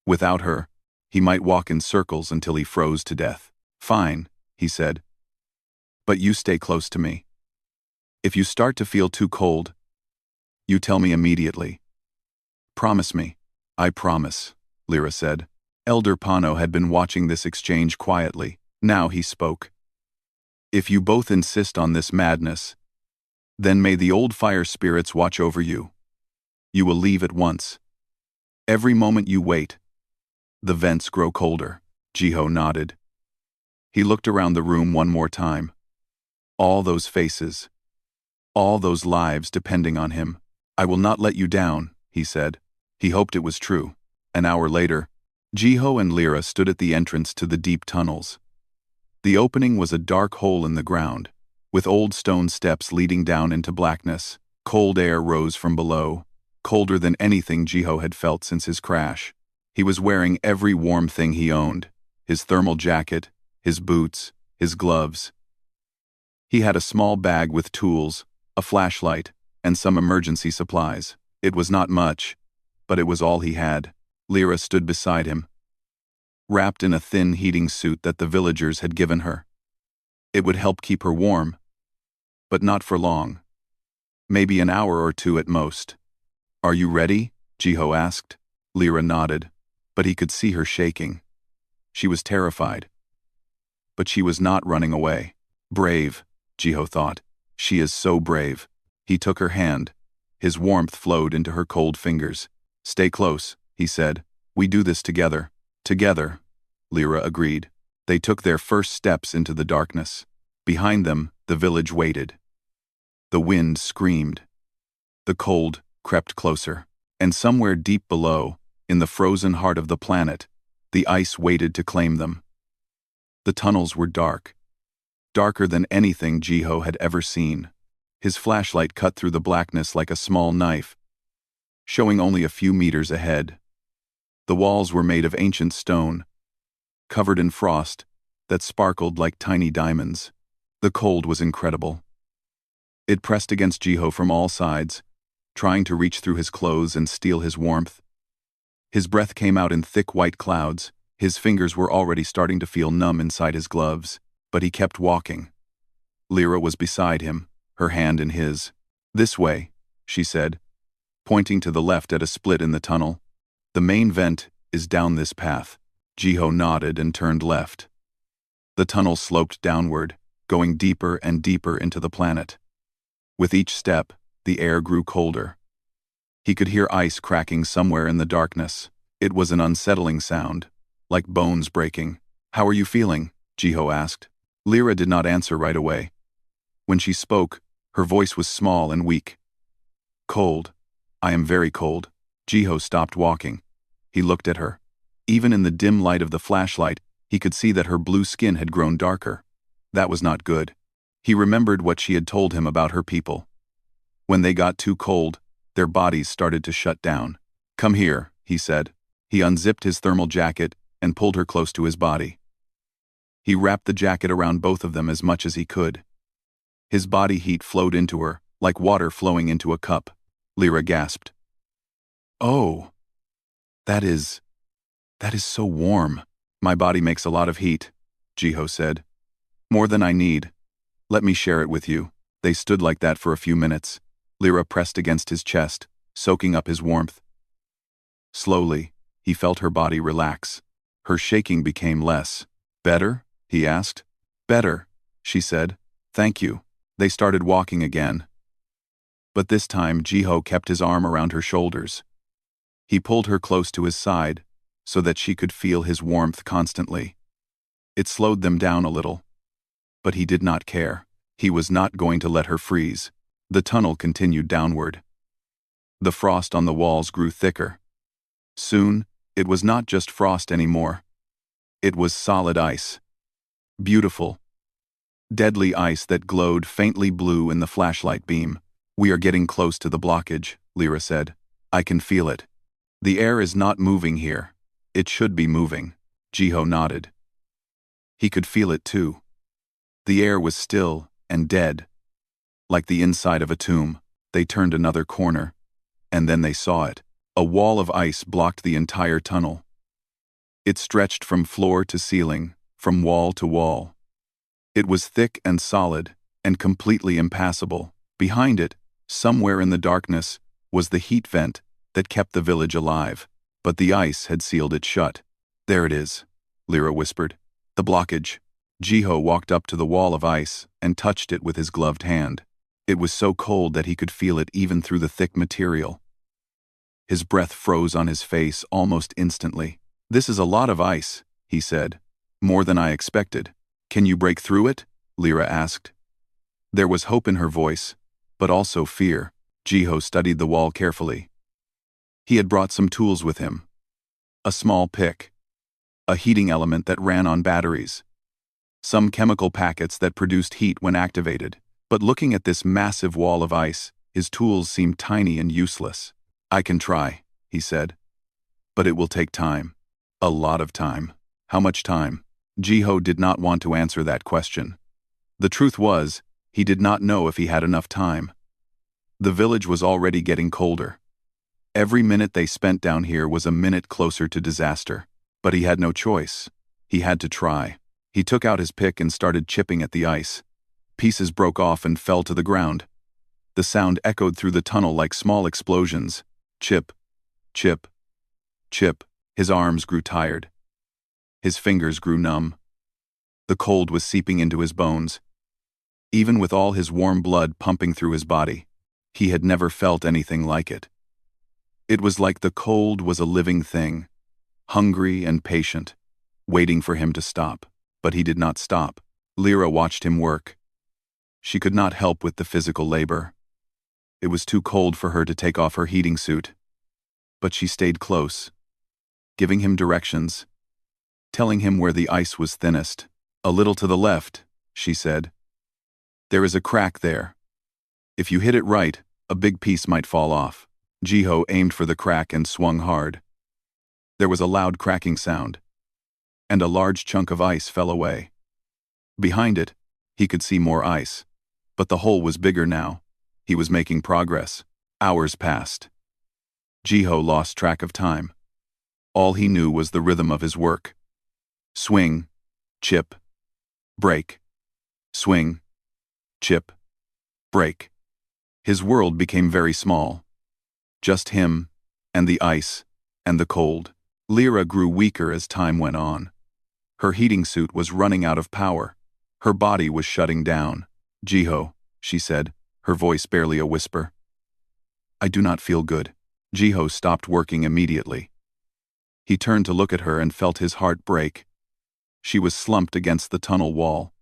Without her, he might walk in circles until he froze to death. Fine, he said. But you stay close to me. If you start to feel too cold, you tell me immediately. Promise me. I promise, Lyra said. Elder Pano had been watching this exchange quietly. Now he spoke. If you both insist on this madness, then may the old fire spirits watch over you. You will leave at once. Every moment you wait, the vents grow colder. Jiho nodded. He looked around the room one more time. All those faces. All those lives depending on him. I will not let you down, he said. He hoped it was true. An hour later, Jiho and Lyra stood at the entrance to the deep tunnels. The opening was a dark hole in the ground, with old stone steps leading down into blackness. Cold air rose from below, colder than anything Jiho had felt since his crash. He was wearing every warm thing he owned, his thermal jacket, his boots, his gloves. He had a small bag with tools, a flashlight, and some emergency supplies. It was not much, but it was all he had. Lyra stood beside him, wrapped in a thin heating suit that the villagers had given her. It would help keep her warm, but not for long. Maybe an hour or two at most. "Are you ready?" Jiho asked. Lyra nodded, but he could see her shaking. She was terrified. But she was not running away. Brave, Jiho thought. She is so brave. He took her hand. His warmth flowed into her cold fingers. "Stay close," he said. "We do this together." "Together," Lyra agreed. They took their first steps into the darkness. Behind them, the village waited. The wind screamed. The cold crept closer. And somewhere deep below, in the frozen heart of the planet, the ice waited to claim them. The tunnels were dark. Darker than anything Jiho had ever seen. His flashlight cut through the blackness like a small knife, showing only a few meters ahead. The walls were made of ancient stone, covered in frost that sparkled like tiny diamonds. The cold was incredible. It pressed against Jiho from all sides, trying to reach through his clothes and steal his warmth. His breath came out in thick white clouds. His fingers were already starting to feel numb inside his gloves, but he kept walking. Lyra was beside him, her hand in his. "This way," she said, pointing to the left at a split in the tunnel. "The main vent is down this path." Jiho nodded and turned left. The tunnel sloped downward, going deeper and deeper into the planet. With each step, the air grew colder. He could hear ice cracking somewhere in the darkness. It was an unsettling sound, like bones breaking. "How are you feeling?" Jiho asked. Lyra did not answer right away. When she spoke, her voice was small and weak. "Cold. I am very cold." Jiho stopped walking. He looked at her. Even in the dim light of the flashlight, he could see that her blue skin had grown darker. That was not good. He remembered what she had told him about her people. When they got too cold, their bodies started to shut down. "Come here," he said. He unzipped his thermal jacket and pulled her close to his body. He wrapped the jacket around both of them as much as he could. His body heat flowed into her, like water flowing into a cup. Lyra gasped. "Oh, that is so warm." "My body makes a lot of heat," Jiho said. "More than I need. Let me share it with you." They stood like that for a few minutes. Lyra pressed against his chest, soaking up his warmth. Slowly, he felt her body relax. Her shaking became less. "Better?" he asked. "Better," she said. "Thank you." They started walking again. But this time, Jiho kept his arm around her shoulders. He pulled her close to his side, so that she could feel his warmth constantly. It slowed them down a little. But he did not care. He was not going to let her freeze. The tunnel continued downward. The frost on the walls grew thicker. Soon, it was not just frost anymore. It was solid ice. Beautiful, deadly ice that glowed faintly blue in the flashlight beam. "We are getting close to the blockage," Lyra said. "I can feel it. The air is not moving here. It should be moving." Jiho nodded. He could feel it too. The air was still and dead, like the inside of a tomb. They turned another corner, and then they saw it. A wall of ice blocked the entire tunnel. It stretched from floor to ceiling, from wall to wall. It was thick and solid, and completely impassable. Behind it, somewhere in the darkness, was the heat vent that kept the village alive. But the ice had sealed it shut. "There it is," Lyra whispered. "The blockage." Jiho walked up to the wall of ice and touched it with his gloved hand. It was so cold that he could feel it even through the thick material. His breath froze on his face almost instantly. "This is a lot of ice," he said. "More than I expected." "Can you break through it?" Lyra asked. There was hope in her voice, but also fear. Jiho studied the wall carefully. He had brought some tools with him. A small pick. A heating element that ran on batteries. Some chemical packets that produced heat when activated. But looking at this massive wall of ice, his tools seemed tiny and useless. "I can try," he said. "But it will take time. A lot of time." "How much time?" Jiho did not want to answer that question. The truth was, he did not know if he had enough time. The village was already getting colder. Every minute they spent down here was a minute closer to disaster. But he had no choice. He had to try. He took out his pick and started chipping at the ice. Pieces broke off and fell to the ground. The sound echoed through the tunnel like small explosions. Chip, chip, chip. His arms grew tired. His fingers grew numb. The cold was seeping into his bones. Even with all his warm blood pumping through his body, he had never felt anything like it. It was like the cold was a living thing, hungry and patient, waiting for him to stop. But he did not stop. Lyra watched him work. She could not help with the physical labor. It was too cold for her to take off her heating suit. But she stayed close, giving him directions, telling him where the ice was thinnest. "A little to the left," she said. "There is a crack there. If you hit it right, a big piece might fall off." Jiho aimed for the crack and swung hard. There was a loud cracking sound, and a large chunk of ice fell away. Behind it, he could see more ice, but the hole was bigger now. He was making progress. Hours passed. Jiho lost track of time. All he knew was the rhythm of his work. Swing, chip, break. Swing, chip, break. His world became very small. Just him, and the ice, and the cold. Lyra grew weaker as time went on. Her heating suit was running out of power. Her body was shutting down. "Jiho," she said, her voice barely a whisper. "I do not feel good." Jiho stopped working immediately. He turned to look at her and felt his heart break. She was slumped against the tunnel wall.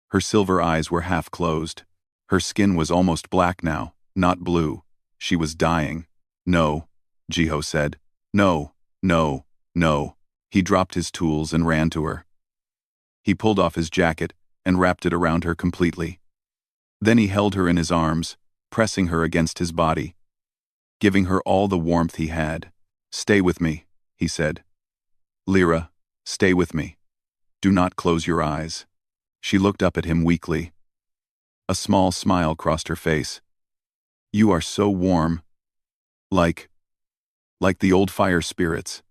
Her silver eyes were half closed. Her skin was almost black now, not blue. She was dying. "No," Jiho said. "No, no, no." He dropped his tools and ran to her. He pulled off his jacket and wrapped it around her completely. Then he held her in his arms, pressing her against his body, giving her all the warmth he had. "Stay with me," he said. "Lyra, stay with me. Do not close your eyes." She looked up at him weakly. A small smile crossed her face. "You are so warm. Like the old fire spirits.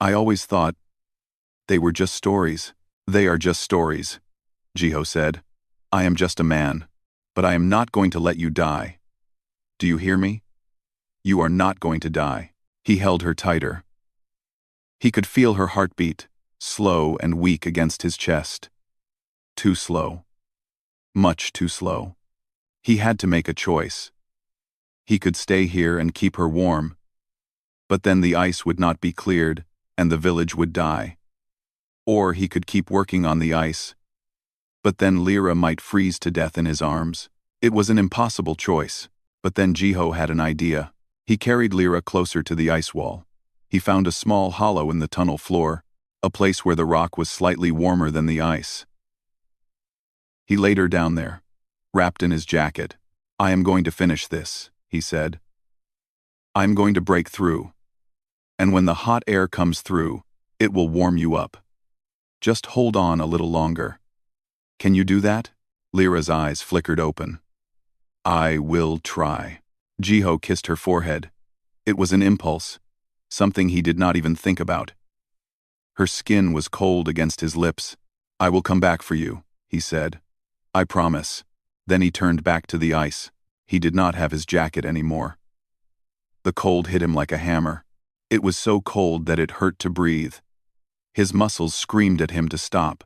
I always thought they were just stories." "They are just stories," Jiho said. "I am just a man, but I am not going to let you die. Do you hear me? You are not going to die." He held her tighter. He could feel her heartbeat, slow and weak against his chest. Too slow. Much too slow. He had to make a choice. He could stay here and keep her warm, but then the ice would not be cleared and the village would die. Or he could keep working on the ice, but then Lyra might freeze to death in his arms. It was an impossible choice, but then Jiho had an idea. He carried Lyra closer to the ice wall. He found a small hollow in the tunnel floor, a place where the rock was slightly warmer than the ice. He laid her down there, wrapped in his jacket. "I am going to finish this," he said. "I'm going to break through. And when the hot air comes through, it will warm you up. Just hold on a little longer. Can you do that?" Lyra's eyes flickered open. "I will try." Jiho kissed her forehead. It was an impulse, something he did not even think about. Her skin was cold against his lips. "I will come back for you," he said. "I promise." Then he turned back to the ice. He did not have his jacket anymore. The cold hit him like a hammer. It was so cold that it hurt to breathe. His muscles screamed at him to stop.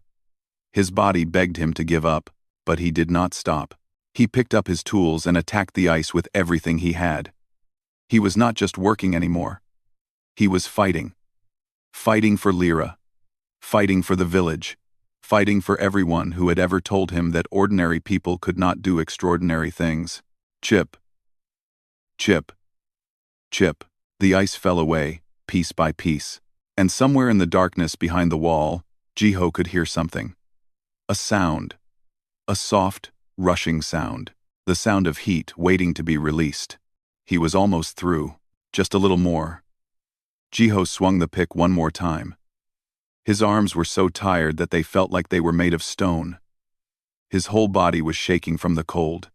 His body begged him to give up, but he did not stop. He picked up his tools and attacked the ice with everything he had. He was not just working anymore. He was fighting. Fighting for Lyra. Fighting for the village. Fighting for everyone who had ever told him that ordinary people could not do extraordinary things. Chip. Chip. Chip. The ice fell away, piece by piece. And somewhere in the darkness behind the wall, Jiho could hear something. A sound. A soft, rushing sound. The sound of heat waiting to be released. He was almost through. Just a little more. Jiho swung the pick one more time. His arms were so tired that they felt like they were made of stone. His whole body was shaking from the cold.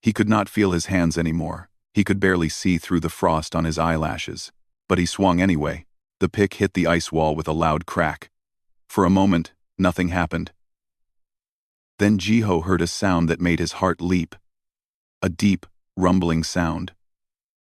He could not feel his hands anymore. He could barely see through the frost on his eyelashes, but he swung anyway. The pick hit the ice wall with a loud crack. For a moment, nothing happened. Then Jiho heard a sound that made his heart leap. A deep, rumbling sound.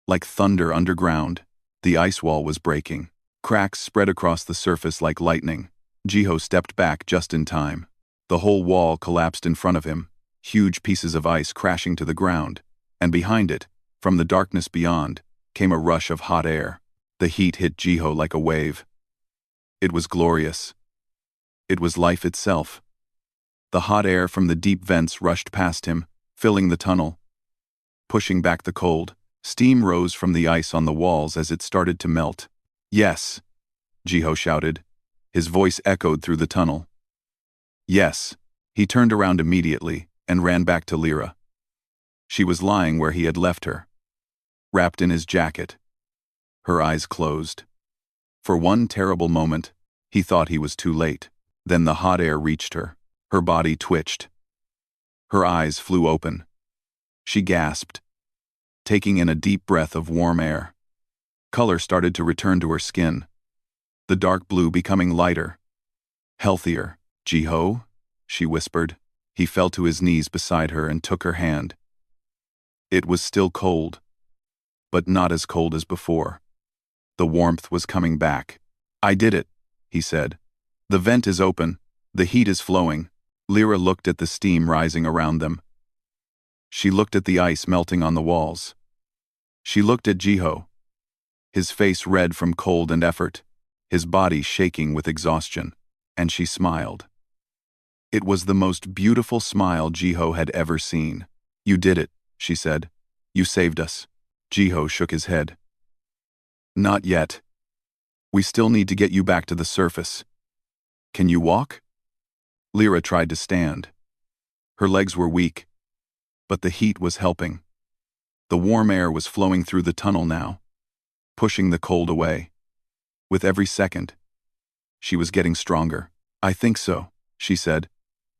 Like thunder underground, the ice wall was breaking. Cracks spread across the surface like lightning. Jiho stepped back just in time. The whole wall collapsed in front of him, huge pieces of ice crashing to the ground, and behind it, from the darkness beyond, came a rush of hot air. The heat hit Jiho like a wave. It was glorious. It was life itself. The hot air from the deep vents rushed past him, filling the tunnel. Pushing back the cold, steam rose from the ice on the walls as it started to melt. "Yes," Jiho shouted. His voice echoed through the tunnel. "Yes." He turned around immediately and ran back to Lyra. She was lying where he had left her, wrapped in his jacket. Her eyes closed. For one terrible moment, he thought he was too late. Then the hot air reached her. Her body twitched. Her eyes flew open. She gasped, taking in a deep breath of warm air. Color started to return to her skin, the dark blue becoming lighter, healthier. "Jiho?" she whispered. He fell to his knees beside her and took her hand. It was still cold, but not as cold as before. The warmth was coming back. "I did it," he said. "The vent is open. The heat is flowing." Lyra looked at the steam rising around them. She looked at the ice melting on the walls. She looked at Jiho, his face red from cold and effort, his body shaking with exhaustion, and she smiled. It was the most beautiful smile Jiho had ever seen. "You did it," she said. "You saved us." Jiho shook his head. "Not yet. We still need to get you back to the surface. Can you walk?" Lyra tried to stand. Her legs were weak, but the heat was helping. The warm air was flowing through the tunnel now, pushing the cold away. With every second, she was getting stronger. "I think so," she said.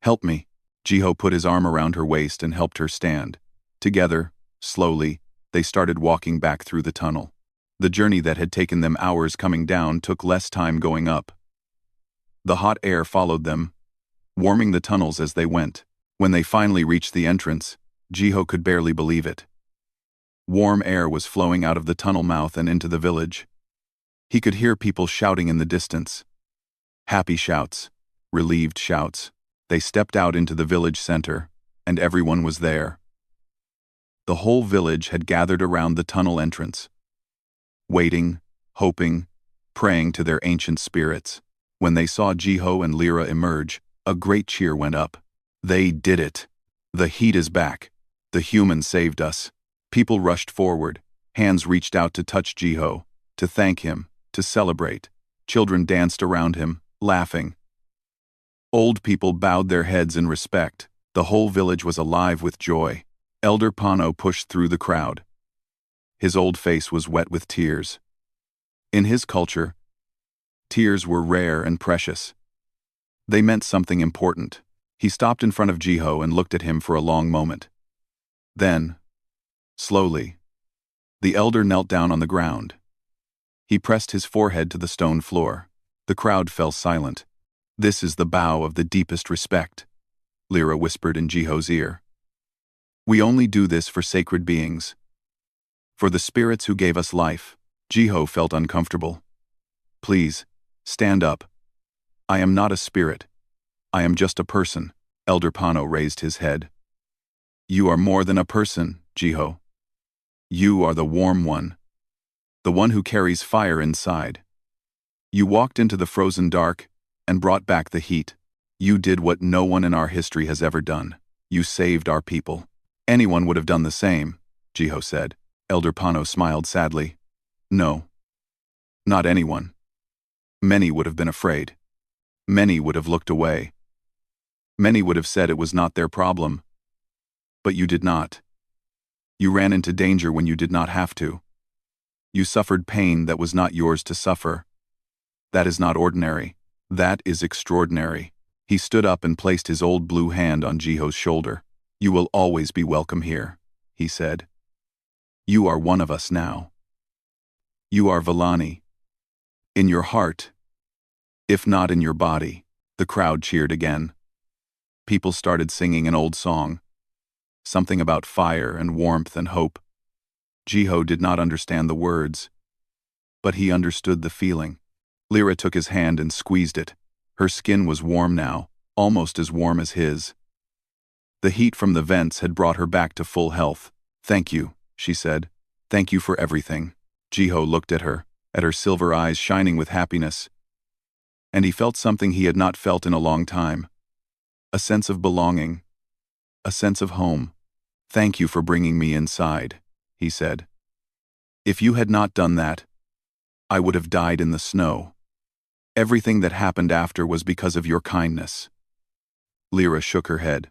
"Help me." Jiho put his arm around her waist and helped her stand. Together, slowly, they started walking back through the tunnel. The journey that had taken them hours coming down took less time going up. The hot air followed them, warming the tunnels as they went. When they finally reached the entrance, Jiho could barely believe it. Warm air was flowing out of the tunnel mouth and into the village. He could hear people shouting in the distance. Happy shouts, relieved shouts. They stepped out into the village center, and everyone was there. The whole village had gathered around the tunnel entrance, waiting, hoping, praying to their ancient spirits. When they saw Jiho and Lyra emerge, a great cheer went up. "They did it. The heat is back. The humans saved us." People rushed forward. Hands reached out to touch Jiho, to thank him, to celebrate. Children danced around him, laughing. Old people bowed their heads in respect. The whole village was alive with joy. Elder Pano pushed through the crowd. His old face was wet with tears. In his culture, tears were rare and precious. They meant something important. He stopped in front of Jiho and looked at him for a long moment. Then, slowly, the elder knelt down on the ground. He pressed his forehead to the stone floor. The crowd fell silent. "This is the bow of the deepest respect," Lyra whispered in Jiho's ear. "We only do this for sacred beings, for the spirits who gave us life." Jiho felt uncomfortable. "Please, stand up. I am not a spirit. I am just a person." Elder Pano raised his head. "You are more than a person, Jiho. You are the warm one, the one who carries fire inside. You walked into the frozen dark and brought back the heat. You did what no one in our history has ever done. You saved our people." "Anyone would have done the same," Jiho said. Elder Pano smiled sadly. "No, not anyone. Many would have been afraid. Many would have looked away. Many would have said it was not their problem. But you did not. You ran into danger when you did not have to. You suffered pain that was not yours to suffer. That is not ordinary. That is extraordinary." He stood up and placed his old blue hand on Jiho's shoulder. "You will always be welcome here," he said. You are one of us now. You are Villani. In your heart, if not in your body. The crowd cheered again. People started singing an old song, something about fire and warmth and hope. Jiho did not understand the words, but he understood the feeling. Lyra took his hand and squeezed it. Her skin was warm now, almost as warm as his. The heat from the vents had brought her back to full health. "Thank you," she said. "Thank you for everything." Jiho looked at her silver eyes shining with happiness. And he felt something he had not felt in a long time. A sense of belonging. A sense of home. "Thank you for bringing me inside," he said. "If you had not done that, I would have died in the snow. Everything that happened after was because of your kindness." Lyra shook her head.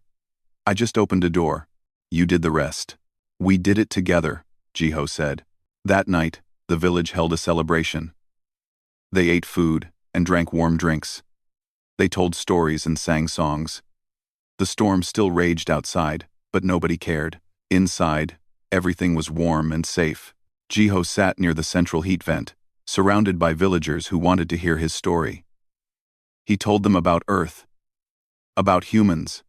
"I just opened a door. You did the rest." "We did it together," Jiho said. That night, the village held a celebration. They ate food and drank warm drinks. They told stories and sang songs. The storm still raged outside, but nobody cared. Inside, everything was warm and safe. Jiho sat near the central heat vent, surrounded by villagers who wanted to hear his story. He told them about Earth, about humans,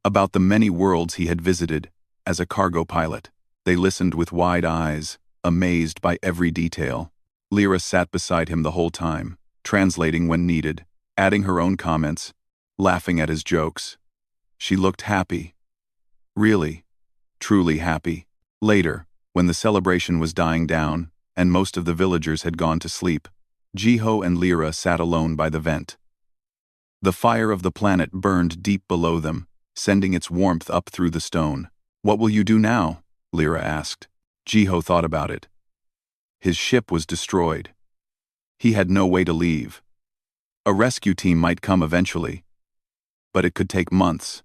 about the many worlds he had visited as a cargo pilot. They listened with wide eyes, amazed by every detail. Lyra sat beside him the whole time, translating when needed, adding her own comments, laughing at his jokes. She looked happy. Really, truly happy. Later, when the celebration was dying down, and most of the villagers had gone to sleep, Jiho and Lyra sat alone by the vent. The fire of the planet burned deep below them, sending its warmth up through the stone. "What will you do now?" Lyra asked. Jiho thought about it. His ship was destroyed. He had no way to leave. A rescue team might come eventually, but it could take months,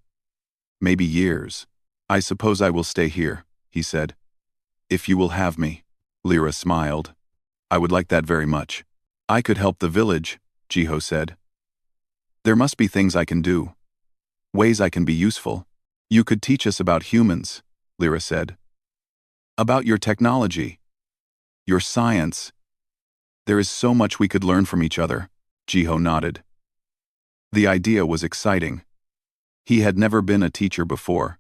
maybe years. "I suppose I will stay here," he said. "If you will have me." Lyra smiled. "I would like that very much." "I could help the village," Jiho said. "There must be things I can do. Ways I can be useful." "You could teach us about humans," Lyra said. "About your technology. Your science. There is so much we could learn from each other." Jiho nodded. The idea was exciting. He had never been a teacher before,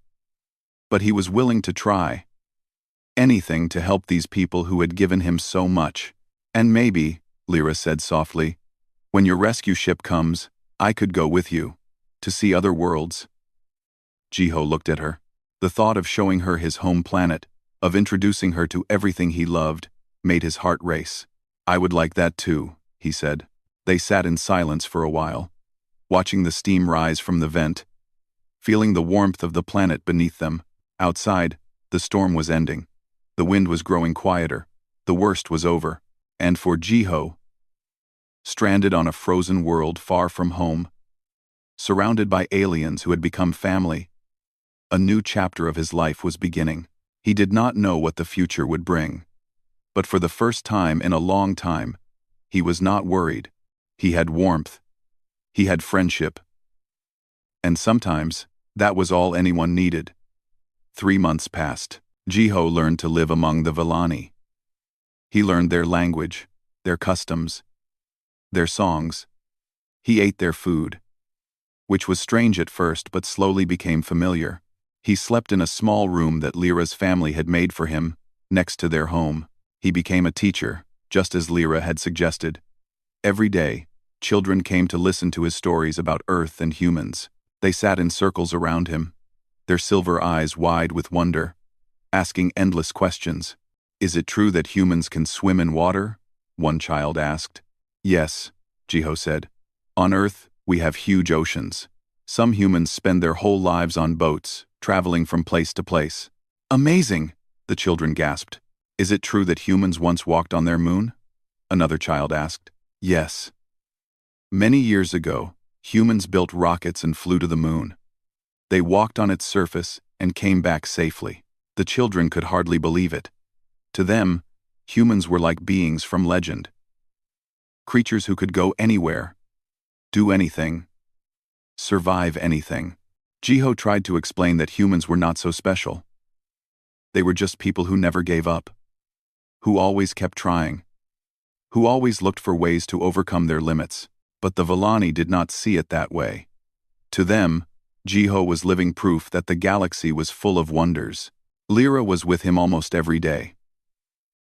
but he was willing to try. Anything to help these people who had given him so much. "And maybe," Lyra said softly, "when your rescue ship comes, I could go with you, to see other worlds." Jiho looked at her. The thought of showing her his home planet, of introducing her to everything he loved, made his heart race. "I would like that too," he said. They sat in silence for a while, watching the steam rise from the vent, feeling the warmth of the planet beneath them. Outside, the storm was ending. The wind was growing quieter. The worst was over. And for Jiho, stranded on a frozen world far from home, surrounded by aliens who had become family, a new chapter of his life was beginning. He did not know what the future would bring. But for the first time in a long time, he was not worried. He had warmth. He had friendship. And sometimes, that was all anyone needed. 3 months passed. Jiho learned to live among the Villani. He learned their language, their customs, their songs. He ate their food, which was strange at first but slowly became familiar. He slept in a small room that Lyra's family had made for him, next to their home. He became a teacher, just as Lyra had suggested. Every day, children came to listen to his stories about Earth and humans. They sat in circles around him, their silver eyes wide with wonder, asking endless questions. "Is it true that humans can swim in water?" one child asked. "Yes," Jiho said. "On Earth, we have huge oceans. Some humans spend their whole lives on boats, traveling from place to place." "Amazing!" the children gasped. "Is it true that humans once walked on their moon?" another child asked. "Yes. Many years ago, humans built rockets and flew to the moon. They walked on its surface and came back safely." The children could hardly believe it. To them, humans were like beings from legend. Creatures who could go anywhere, do anything, survive anything. Jiho tried to explain that humans were not so special. They were just people who never gave up, who always kept trying, who always looked for ways to overcome their limits. But the Villani did not see it that way. To them, Jiho was living proof that the galaxy was full of wonders. Lyra was with him almost every day.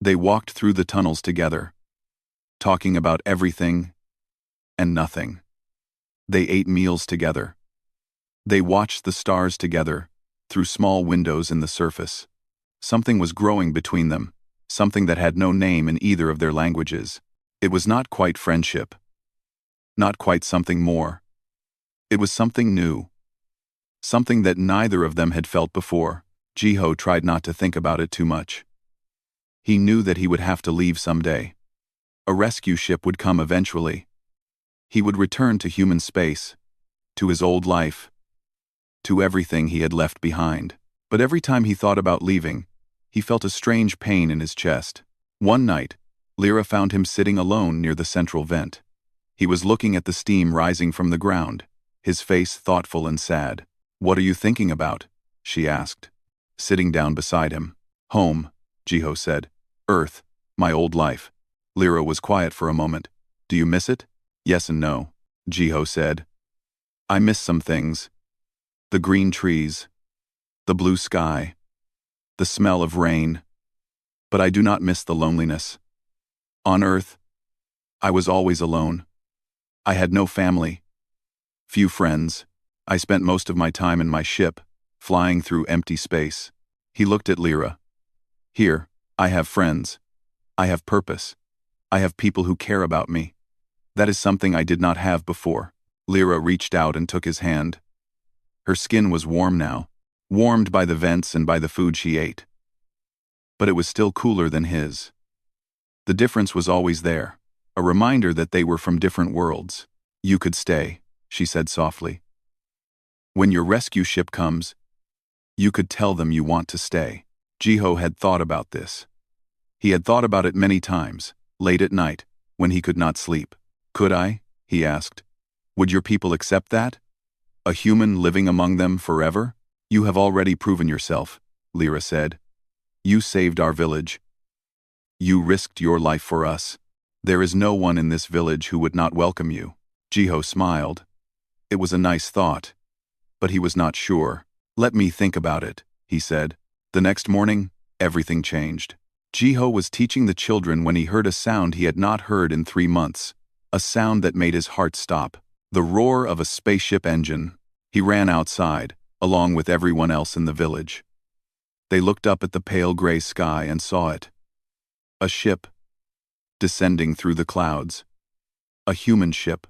They walked through the tunnels together, talking about everything and nothing. They ate meals together. They watched the stars together, through small windows in the surface. Something was growing between them, something that had no name in either of their languages. It was not quite friendship. Not quite something more. It was something new. Something that neither of them had felt before. Jiho tried not to think about it too much. He knew that he would have to leave someday. A rescue ship would come eventually. He would return to human space, to his old life, to everything he had left behind. But every time he thought about leaving, he felt a strange pain in his chest. One night, Lyra found him sitting alone near the central vent. He was looking at the steam rising from the ground, his face thoughtful and sad. "What are you thinking about?" she asked, sitting down beside him. "Home," Jiho said. "Earth, my old life." Lyra was quiet for a moment. "Do you miss it?" "Yes and no," Jiho said. "I miss some things. The green trees, the blue sky, the smell of rain. But I do not miss the loneliness. On Earth, I was always alone. I had no family, few friends. I spent most of my time in my ship, flying through empty space." He looked at Lyra. "Here, I have friends. I have purpose. I have people who care about me. That is something I did not have before." Lyra reached out and took his hand. Her skin was warm now, warmed by the vents and by the food she ate. But it was still cooler than his. The difference was always there, a reminder that they were from different worlds. "You could stay," she said softly. "When your rescue ship comes, you could tell them you want to stay." Jiho had thought about this. He had thought about it many times, late at night, when he could not sleep. "Could I?" he asked. "Would your people accept that? A human living among them forever?" "You have already proven yourself," Lyra said. "You saved our village. You risked your life for us. There is no one in this village who would not welcome you." Jiho smiled. It was a nice thought, but he was not sure. "Let me think about it," he said. The next morning, everything changed. Jiho was teaching the children when he heard a sound he had not heard in 3 months, a sound that made his heart stop. The roar of a spaceship engine. He ran outside, along with everyone else in the village. They looked up at the pale gray sky and saw it. A ship, descending through the clouds. A human ship,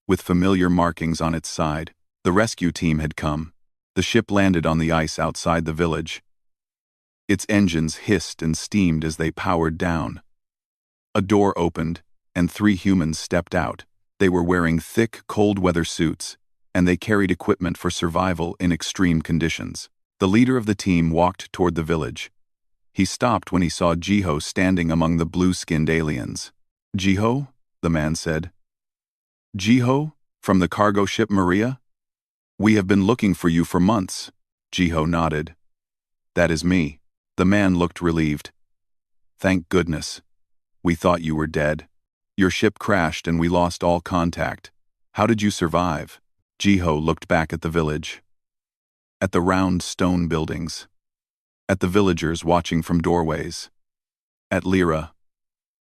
with familiar markings on its side. The rescue team had come. The ship landed on the ice outside the village. Its engines hissed and steamed as they powered down. A door opened, and 3 humans stepped out. They were wearing thick, cold-weather suits, and they carried equipment for survival in extreme conditions. The leader of the team walked toward the village. He stopped when he saw Jiho standing among the blue-skinned aliens. "Jiho?" the man said. "Jiho? From the cargo ship Maria? We have been looking for you for months." Jiho nodded. "That is me." The man looked relieved. "Thank goodness. We thought you were dead. Your ship crashed and we lost all contact. How did you survive?" Jiho looked back at the village. At the round stone buildings. At the villagers watching from doorways. At Lyra,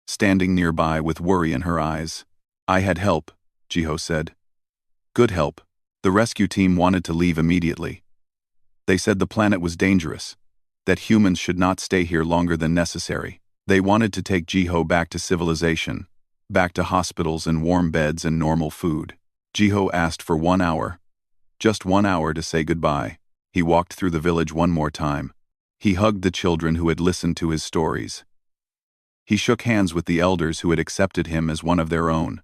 standing nearby with worry in her eyes. "I had help," Jiho said. "Good help. The rescue team wanted to leave immediately. They said the planet was dangerous, that humans should not stay here longer than necessary. They wanted to take Jiho back to civilization, back to hospitals and warm beds and normal food." Jiho asked for 1 hour. Just 1 hour to say goodbye. He walked through the village one more time. He hugged the children who had listened to his stories. He shook hands with the elders who had accepted him as one of their own.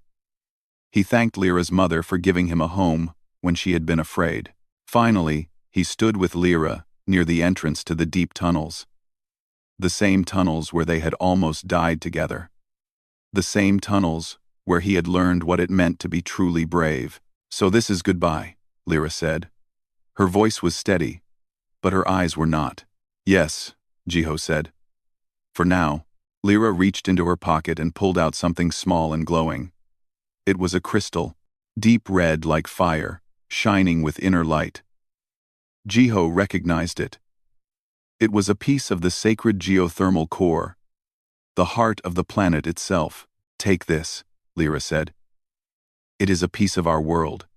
He thanked Lyra's mother for giving him a home when she had been afraid. Finally, he stood with Lyra near the entrance to the deep tunnels. The same tunnels where they had almost died together. The same tunnels where he had learned what it meant to be truly brave. "So this is goodbye," Lyra said. Her voice was steady, but her eyes were not. Yes, Jiho said. For now. Lyra reached into her pocket and pulled out something small and glowing. It was a crystal, deep red like fire, shining with inner light. Jiho recognized it. It was a piece of the sacred geothermal core, the heart of the planet itself. Take this, Lyra said. It is a piece of our world.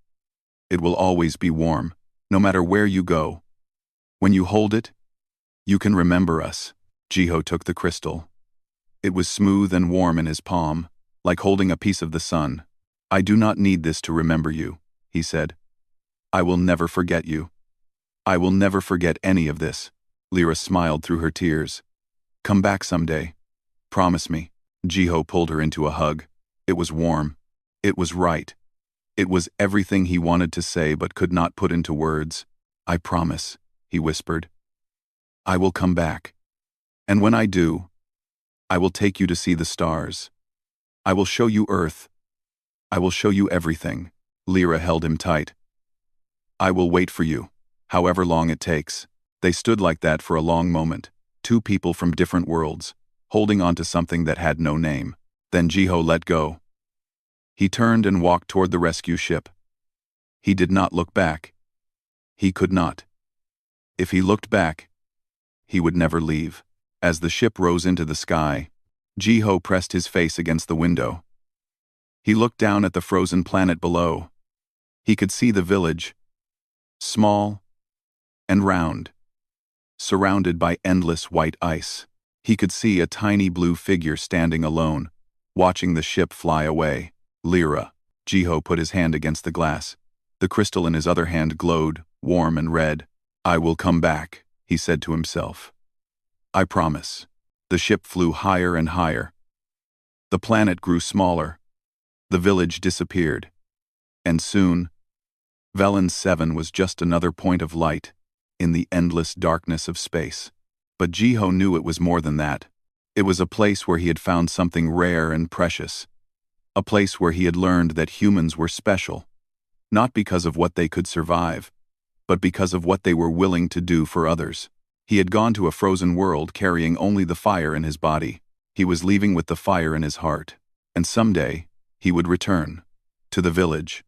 It will always be warm, no matter where you go. When you hold it, you can remember us. Jiho took the crystal. It was smooth and warm in his palm, like holding a piece of the sun. I do not need this to remember you, he said. I will never forget you. I will never forget any of this. Lyra smiled through her tears. Come back someday. Promise me. Jiho pulled her into a hug. It was warm. It was right. It was everything he wanted to say but could not put into words. I promise, he whispered. I will come back. And when I do, I will take you to see the stars. I will show you Earth. I will show you everything. Lyra held him tight. I will wait for you, however long it takes. They stood like that for a long moment, two people from different worlds, holding on to something that had no name. Then Jiho let go. He turned and walked toward the rescue ship. He did not look back. He could not. If he looked back, he would never leave. As the ship rose into the sky, Jiho pressed his face against the window. He looked down at the frozen planet below. He could see the village, small and round, surrounded by endless white ice. He could see a tiny blue figure standing alone, watching the ship fly away. Lyra. Jiho put his hand against the glass. The crystal in his other hand glowed, warm and red. I will come back, he said to himself. I promise. The ship flew higher and higher. The planet grew smaller. The village disappeared. And soon, Velen 7 was just another point of light in the endless darkness of space. But Jiho knew it was more than that. It was a place where he had found something rare and precious. A place where he had learned that humans were special, not because of what they could survive, but because of what they were willing to do for others. He had gone to a frozen world carrying only the fire in his body. He was leaving with the fire in his heart. And someday, he would return. To the village.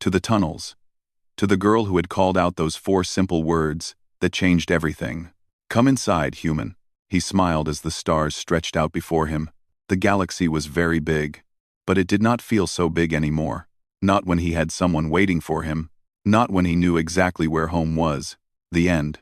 To the tunnels. To the girl who had called out those 4 simple words that changed everything. Come inside, human. He smiled as the stars stretched out before him. The galaxy was very big, but it did not feel so big anymore. Not when he had someone waiting for him. Not when he knew exactly where home was. The end.